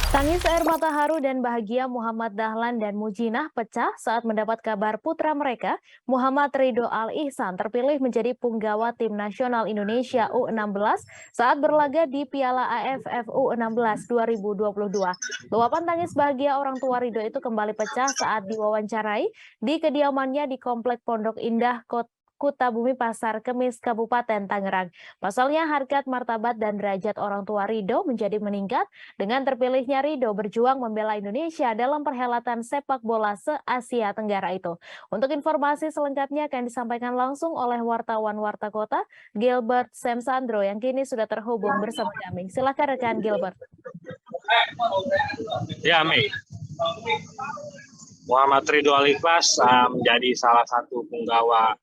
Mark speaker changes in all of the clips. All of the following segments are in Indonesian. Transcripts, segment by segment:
Speaker 1: Tangis air mata haru dan bahagia Muhammad Dahlan dan Mujinah pecah saat mendapat kabar putra mereka, Muhammad Ridho Al Ihsan, terpilih menjadi punggawa tim nasional Indonesia U16 saat berlaga di Piala AFF U16 2022. Luapan tangis bahagia orang tua Ridho itu kembali pecah saat diwawancarai di kediamannya di Komplek Pondok Indah, Kutabumi Pasar Kemis, Kabupaten Tangerang. Pasalnya harkat martabat dan derajat orang tua Ridho menjadi meningkat dengan terpilihnya Ridho berjuang membela Indonesia dalam perhelatan sepak bola se-Asia Tenggara itu. Untuk informasi selengkapnya akan disampaikan langsung oleh wartawan Warta Kota, Gilbert Semsandro, yang kini sudah terhubung bersama kami. Silakan rekan Gilbert.
Speaker 2: Ya, Mei. Muhammad Ridho Al Ihsan menjadi salah satu punggawa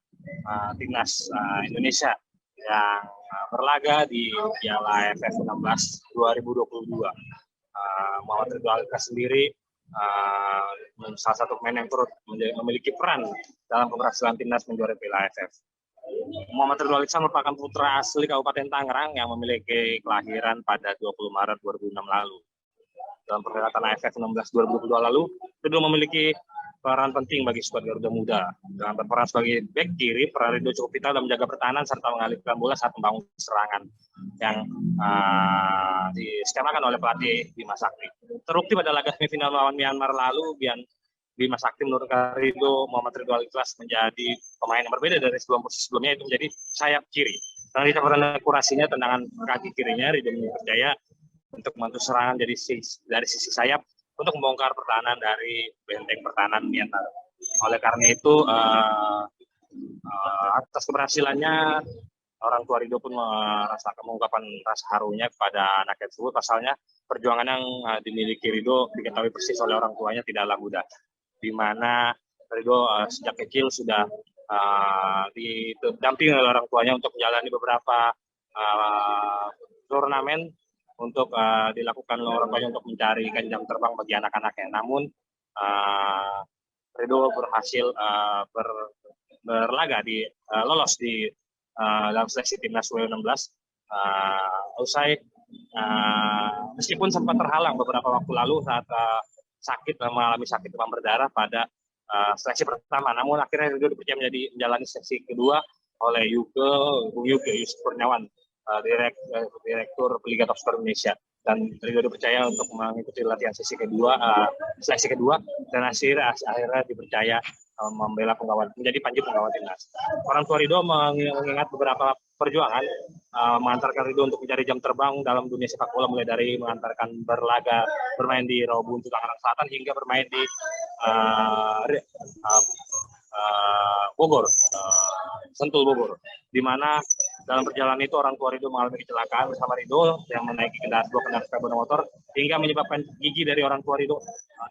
Speaker 2: timnas Indonesia yang berlaga di Piala AFF 16 2022. Muhammad Ridho Al Ihsan sendiri salah satu pemain yang turut memiliki peran dalam keberhasilan timnas menjuarai Piala AFF. Muhammad Ridho Al Ihsan merupakan putra asli Kabupaten Tangerang yang memiliki kelahiran pada 20 Maret 2006 lalu. Dalam perhelatan AFF 16 2022 lalu, Ridho memiliki peran penting bagi skuad Garuda Muda. Dengan berperan sebagai bek kiri, peran Ridho cukup vital dalam menjaga pertahanan serta mengalihkan bola saat membangun serangan yang diskemakan oleh pelatih Bima Sakti. Terbukti pada laga semifinal melawan Myanmar lalu, Bima Sakti menurunkan Ridho, Muhammad Ridho Al Ihsan menjadi pemain yang berbeda dari sebelumnya, itu menjadi sayap kiri. Dengan catatan akurasinya tendangan kaki kirinya, Ridho dipercaya untuk membantu serangan dari sisi sayap untuk membongkar pertahanan dari benteng pertahanan Myanmar. Oleh karena itu, atas keberhasilannya, orang tua Ridho pun mengungkapkan rasa harunya kepada anaknya tersebut. Pasalnya, perjuangan yang dimiliki Ridho diketahui persis oleh orang tuanya tidaklah mudah, di mana Ridho sejak kecil sudah didampingi oleh orang tuanya untuk menjalani beberapa turnamen untuk dilakukan oleh orang tuanya untuk mencarikan jam terbang bagi anak-anaknya. Namun Ridho berhasil berlaga lolos di dalam seleksi timnas U16 usai meskipun sempat terhalang beberapa waktu lalu saat mengalami sakit demam berdarah pada seleksi pertama. Namun akhirnya Ridho dipercaya menjalani seleksi kedua oleh Yuke Yusuf Kurniawan, Direktur Liga Top Skor Indonesia, dan Ridho dipercaya untuk mengikuti latihan seleksi kedua dan akhirnya dipercaya membela menjadi panji penggawa timnas. Orang tua Ridho mengingat beberapa perjuangan mengantarkan Ridho untuk mencari jam terbang dalam dunia sepak bola, mulai dari mengantarkan bermain di Rawabuntu Tangerang Selatan hingga bermain di Bogor, Sentul Bogor, di mana dalam perjalanan itu orang tua Ridho mengalami kecelakaan bersama Ridho yang menaiki dua kendaraan sepeda motor hingga menyebabkan gigi dari orang tua Ridho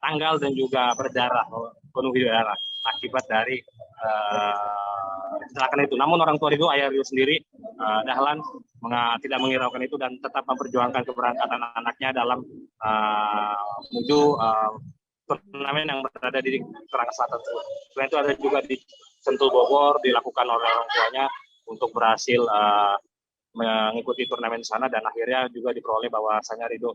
Speaker 2: tanggal dan juga berdarah, penuh darah akibat dari kecelakaan itu. Namun orang tua Ridho, ayah Ridho sendiri, Dahlan, tidak menghiraukan itu dan tetap memperjuangkan keberangkatan anaknya dalam menuju turnamen yang berada di Tangerang Selatan. Selain itu ada juga di Sentul Bogor dilakukan oleh orang tuanya untuk berhasil mengikuti turnamen di sana, dan akhirnya juga diperoleh bahwasanya Ridho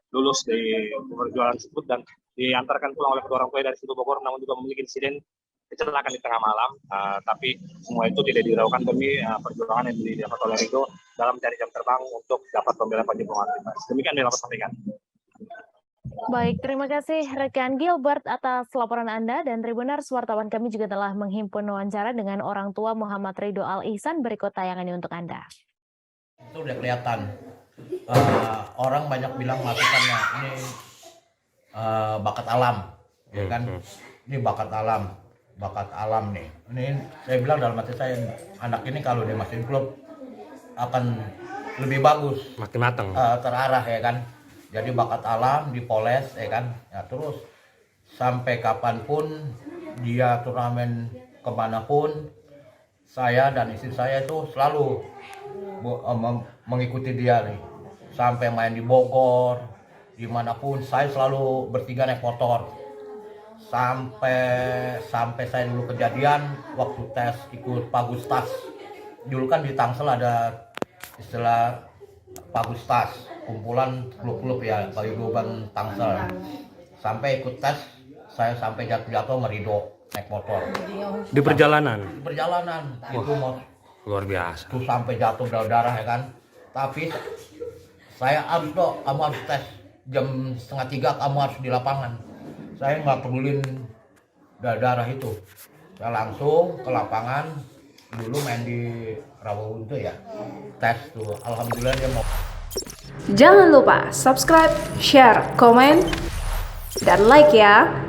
Speaker 2: lulus di perjuangan tersebut dan diantarkan pulang oleh kedua orang tua dari Sentul Bogor, namun juga memiliki insiden kecelakaan di tengah malam, tapi semua itu tidak dihiraukan demi perjuangan yang didapat oleh Ridho dalam mencari jam terbang untuk dapat membela panji pengawal timnas. Demikian yang dapat sampaikan.
Speaker 1: Baik, terima kasih rekan Gilbert atas laporan Anda, dan Tribuners, wartawan kami juga telah menghimpun wawancara dengan orang tua Muhammad Ridho Al Ihsan. Berikut tayangan ini untuk Anda.
Speaker 3: Itu udah kelihatan. Orang banyak bilang masukannya ini bakat alam, ya kan? Ini bakat alam nih. Ini saya bilang dalam hati saya, anak ini kalau dia masih di klub akan lebih bagus,
Speaker 2: makin matang,
Speaker 3: terarah, ya kan? Jadi bakat alam dipoles, ya kan? Ya, terus sampai kapanpun dia turnamen kemanapun, saya dan istri saya itu selalu mengikuti dia nih. Sampai main di Bogor, dimanapun saya selalu bertiga naik motor. Sampai saya dulu kejadian waktu tes ikut Pak Gustas. Dulu kan di Tangsel ada istilah Pagustas, kumpulan klub-klub ya, Paguyuban Tangsel. Sampai ikut tes, saya sampai jatuh-jatuh merido naik motor.
Speaker 4: Di perjalanan.
Speaker 3: Di perjalanan itu mau
Speaker 4: Luar biasa.
Speaker 3: tuh sampai jatuh darah ya kan. Tapi saya harus dok, kamu harus tes jam 2:30 kamu harus di lapangan. Saya nggak pedulin darah itu. Saya langsung ke lapangan. Dulu main di Rawabuntu ya, tes tuh. Alhamdulillah dia mau.
Speaker 5: Jangan lupa subscribe, share, komen, dan like ya.